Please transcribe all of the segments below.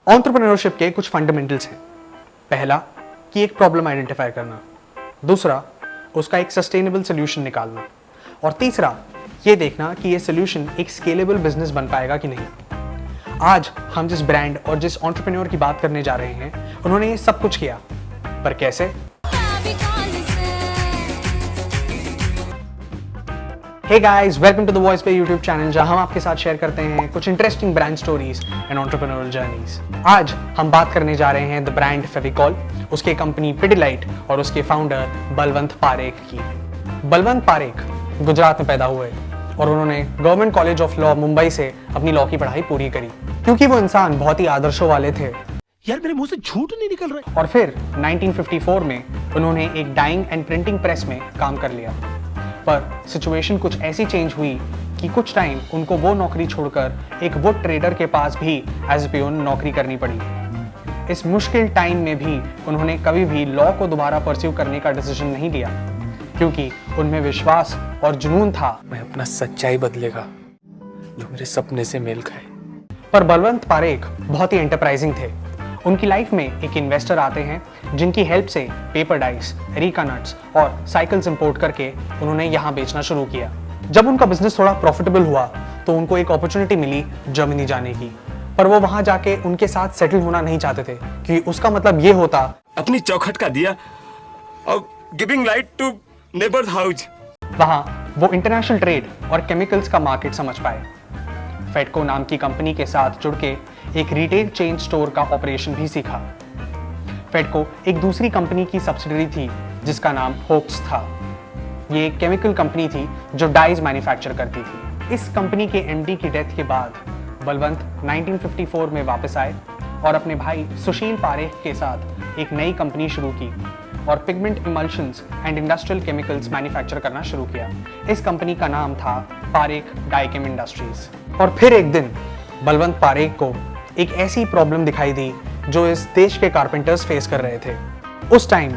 Entrepreneurship के कुछ fundamentals हैं। पहला कि एक प्रॉब्लम आइडेंटिफाई करना, दूसरा उसका एक सस्टेनेबल सोल्यूशन निकालना, और तीसरा ये देखना कि ये सोल्यूशन एक स्केलेबल बिजनेस बन पाएगा कि नहीं। आज हम जिस ब्रांड और जिस एंटरप्रेन्योर की बात करने जा रहे हैं, उन्होंने ये सब कुछ किया, पर कैसे? Hey guys, welcome to the voice पे यूट्यूब चैनल, जहां हम आपके साथ शेयर करते हैं कुछ interesting brand stories and entrepreneurial journeys. आज हम बात करने जा रहे हैं द ब्रांड फेविकॉल, उसके कंपनी पिडिलाइट और उसके फाउंडर बलवंत पारेख की। बलवंत पारेख गुजरात में पैदा हुए और उन्होंने government college of law Mumbai से अपनी लॉ की पढ़ाई पूरी करी। क्योंकि वो इंसान बहुत ही आदर्शों वाले थे, यार मेरे मुंह से झूठ नहीं निकल रहा। और फिर 1954 में उन्होंने एक डाइंग एंड प्रिंटिंग प्रेस में काम कर लिया। पर सिचुएशन कुछ ऐसी चेंज हुई कि कुछ टाइम उनको वो नौकरी छोड़कर एक वुड ट्रेडर के पास भी एज पियोन नौकरी करनी पड़ी। इस मुश्किल टाइम में भी उन्होंने कभी भी लॉ को दोबारा परस्यू करने का डिसीजन नहीं लिया, क्योंकि उनमें विश्वास और जुनून था। मैं अपना सच्चाई बदलेगा जो मेरे सपने से मेल खाए। पर बलवंत पारेख बहुत ही एंटरप्राइजिंग थे। उनकी लाइफ में एक इन्वेस्टर आते हैं जिनकी हेल्प से पेपर डाइस, एरिका नट्स और साइकिल्स इंपोर्ट करके उन्होंने यहाँ बेचना शुरू किया। जब उनका बिजनेस थोड़ा प्रॉफिटेबल हुआ तो उनको एक अपॉर्चुनिटी मिली जर्मनी जाने की, पर वो वहां जाके उनके साथ सेटल होना नहीं चाहते थे, क्योंकि उसका मतलब ये होता अपनी चौखट का दिया और giving light to neighbour's house. वहां वो इंटरनेशनल ट्रेड और केमिकल्स का मार्केट समझ पाए। फेडको नाम की कंपनी के साथ जुड़ के एक रिटेल चेन स्टोर का ऑपरेशन भी सीखा। फेडको एक दूसरी कंपनी की सब्सिडरी थी जिसका नाम होप्स था। ये एक केमिकल कंपनी थी जो डाइज मैन्युफैक्चर करती थी। इस कंपनी के एमडी की डेथ के बाद बलवंत 1954 में वापस आए और अपने भाई सुशील पारेख के साथ एक नई कंपनी शुरू की और pigment emulsions and industrial chemicals manufacture करना शुरू किया। इस कंपनी का नाम था पारेख डाइकेम इंडस्ट्रीज। और फिर एक दिन बलवंत पारेख को एक ऐसी प्रॉब्लम दिखाई दी जो इस देश के कारपेंटर्स फेस कर रहे थे। उस टाइम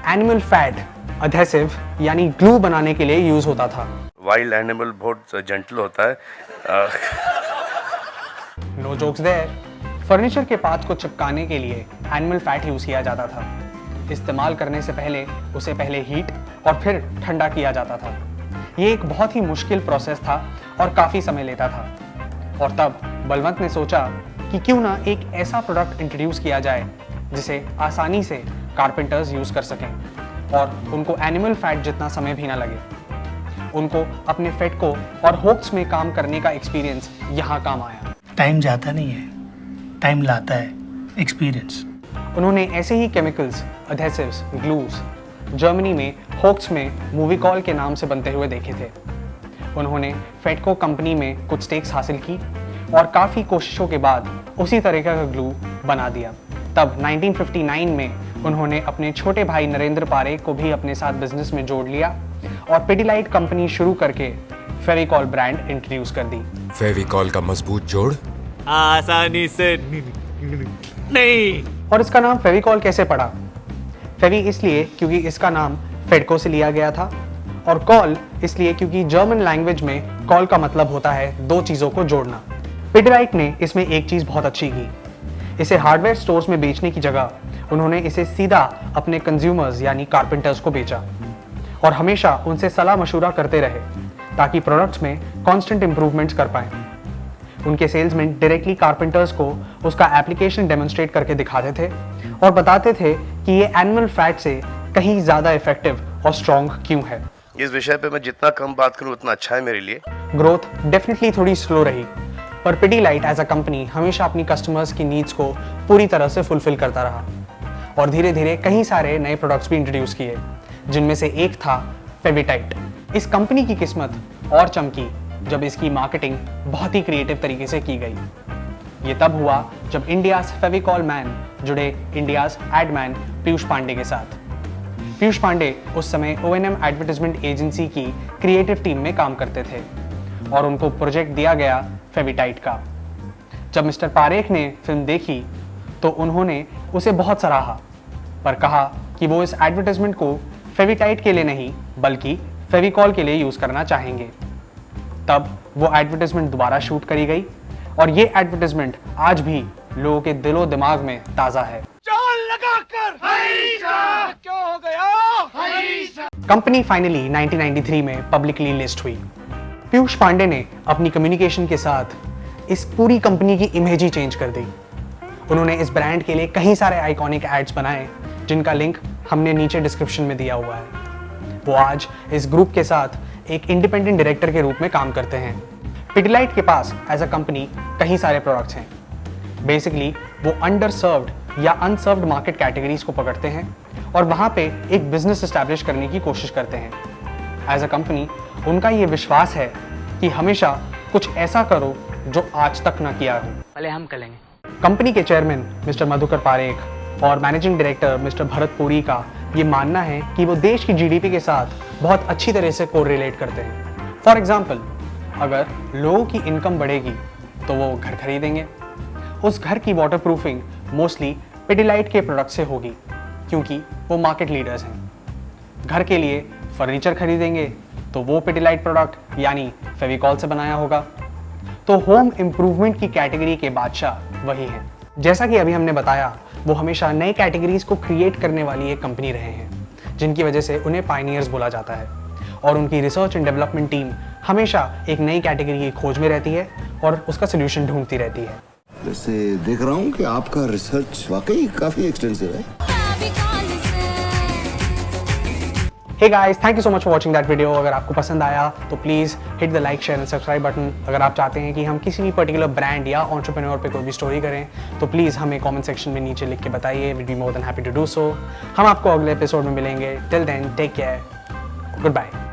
एनिमल फैट अधेसिव यानी ग्लू बनाने के लिए यूज होता था। वाइल्ड एनिमल बहुत जेंटल होता है। No jokes there. फर्नीचर के पार्ट्स को चिपकाने के लिए एनिमल फैट यूज किया जाता था। इस्तेमाल करने से पहले उसे पहले हीट और फिर ठंडा किया जाता था। ये एक बहुत ही मुश्किल प्रोसेस था और काफी समय लेता था। और तब बलवंत ने सोचा कि क्यों ना एक ऐसा प्रोडक्ट इंट्रोड्यूस किया जाए जिसे आसानी से कारपेंटर्स यूज कर सकें और उनको एनिमल फैट जितना समय भी ना लगे। उनको अपने फेडको और होप्स में काम करने का एक्सपीरियंस यहाँ काम आया। टाइम जाता नहीं है, टाइम लाता है एक्सपीरियंस। उन्होंने ऐसे ही केमिकल्स, अधेसिव्स, ग्लूज जर्मनी में होप्स में मूविकॉल के नाम से बनते हुए देखे थे। उन्होंने फेडको कंपनी में कुछ स्टेक्स हासिल की और काफ़ी कोशिशों के बाद उसी तरीके का ग्लू बना दिया। तब 1959 में उन्होंने अपने छोटे भाई नरेंद्र पारेख को भी अपने साथ बिजनेस में जोड़ लिया और पिडिलाइट कंपनी शुरू करके फेविकॉल ब्रांड इंट्रोड्यूस कर दी। फेविकॉल का मजबूत जोड़ आसानी से नहीं। और इसका नाम फेविकॉल कैसे पड़ा? फेवी इसलिए क्योंकि इसका नाम फेडको से लिया गया था, और कॉल इसलिए क्योंकि जर्मन लैंग्वेज में कॉल का मतलब होता है दो चीज़ों को जोड़ना। पिडिलाइट ने इसमें एक चीज़ बहुत अच्छी की। इसे हार्डवेयर स्टोर्स में बेचने की जगह उन्होंने इसे सीधा अपने कंज्यूमर्स यानी कारपेंटर्स को बेचा और हमेशा उनसे सलाह मशूरा करते रहे ताकि प्रोडक्ट्स में कांस्टेंट इंप्रूवमेंट्स कर पाएं। उनके सेल्समैन डायरेक्टली कारपेंटर्स को उसका एप्लीकेशन डेमोन्स्ट्रेट करके दिखाते थे और बताते थे कि ये एनिमल फैट से कहीं ज़्यादा इफेक्टिव और स्ट्रॉन्ग क्यों है। इस विषय पे मैं जितना कम बात करूं उतना अच्छा है मेरे लिए। ग्रोथ डेफिनेटली थोड़ी स्लो रही, पर पिडिलाइट एज अ कंपनी हमेशा अपनी कस्टमर्स की नीड्स को पूरी तरह से फुलफिल करता रहा और धीरे धीरे कई सारे नए प्रोडक्ट्स भी इंट्रोड्यूस किए, जिनमें से एक था फेविटाइट। इस कंपनी की किस्मत और चमकी जब इसकी मार्केटिंग बहुत ही क्रिएटिव तरीके से की गई। ये तब हुआ जब इंडियाज फेविकॉल मैन जुड़े India's ad man Piyush Pande के साथ। पीयूष पांडे उस समय O&M एडवर्टाइजमेंट एजेंसी की क्रिएटिव टीम में काम करते थे और उनको प्रोजेक्ट दिया गया फेविटाइट का। जब मिस्टर पारेख ने फिल्म देखी तो उन्होंने उसे बहुत सराहा, पर कहा कि वो इस एडवर्टाइजमेंट को फेविटाइट के लिए नहीं बल्कि फेविकॉल के लिए यूज़ करना चाहेंगे। तब वो एडवर्टाइजमेंट दोबारा शूट करी गई और ये एडवर्टाइजमेंट आज भी लोगों के दिलो दिमाग में ताजा है। कंपनी फाइनली 1993 में पब्लिकली लिस्ट हुई। पीयूष पांडे ने अपनी कम्युनिकेशन के साथ इस पूरी कंपनी की इमेज ही चेंज कर दी। उन्होंने इस ब्रांड के लिए कई सारे आइकॉनिक एड्स बनाए जिनका लिंक हमने नीचे डिस्क्रिप्शन में दिया हुआ है। वो आज इस ग्रुप के साथ एक इंडिपेंडेंट डायरेक्टर के रूप में काम करते हैं। पिडिलाइट के पास एज अ कंपनी कई सारे प्रोडक्ट्स हैं। बेसिकली वो अंडर सर्व्ड या अनसर्व्ड मार्केट कैटेगरीज को पकड़ते हैं और वहां पे एक बिजनेस एस्टैब्लिश करने की कोशिश करते हैं। एज अ कंपनी उनका ये विश्वास है कि हमेशा कुछ ऐसा करो जो आज तक ना किया हो। पहले हम करेंगे। कंपनी के चेयरमैन मिस्टर मधुकर पारेख और managing director mister Bharat Puri का ये मानना है कि वो देश की जीडीपी के साथ बहुत अच्छी तरह से कोरिलेट करते हैं। फॉर एग्जाम्पल, अगर लोगों की इनकम बढ़ेगी तो वो घर खरीदेंगे। उस घर की वाटरप्रूफिंग मोस्टली पिडिलाइट के प्रोडक्ट से होगी क्योंकि वो मार्केट लीडर्स हैं। घर के लिए फर्नीचर खरीदेंगे तो वो पिडिलाइट प्रोडक्ट यानी फेविकॉल से बनाया होगा। तो होम इम्प्रूवमेंट की कैटेगरी के बादशाह वही हैं। जैसा कि अभी हमने बताया, वो हमेशा नए कैटेगरीज को क्रिएट करने वाली एक कंपनी रहे हैं जिनकी वजह से उन्हें पायनियर्स बोला जाता है। और उनकी रिसर्च एंड डेवलपमेंट टीम हमेशा एक नई कैटेगरी की खोज में रहती है और उसका सोल्यूशन ढूंढती रहती है। वैसे देख रहा हूँ कि आपका रिसर्च वाकई काफी एक्सटेंसिव है। Hey guys, thank you so much for watching that video। अगर आपको पसंद आया तो please hit the like share and subscribe button. अगर आप चाहते हैं कि हम किसी भी पर्टिकुलर ब्रांड या एंटरप्रेन्योर पे कोई भी स्टोरी करें तो प्लीज़ हमें कमेंट सेक्शन में नीचे लिख के बताइए। Will be more than happy to do so. हम आपको अगले एपिसोड में मिलेंगे। Till then take care, good bye.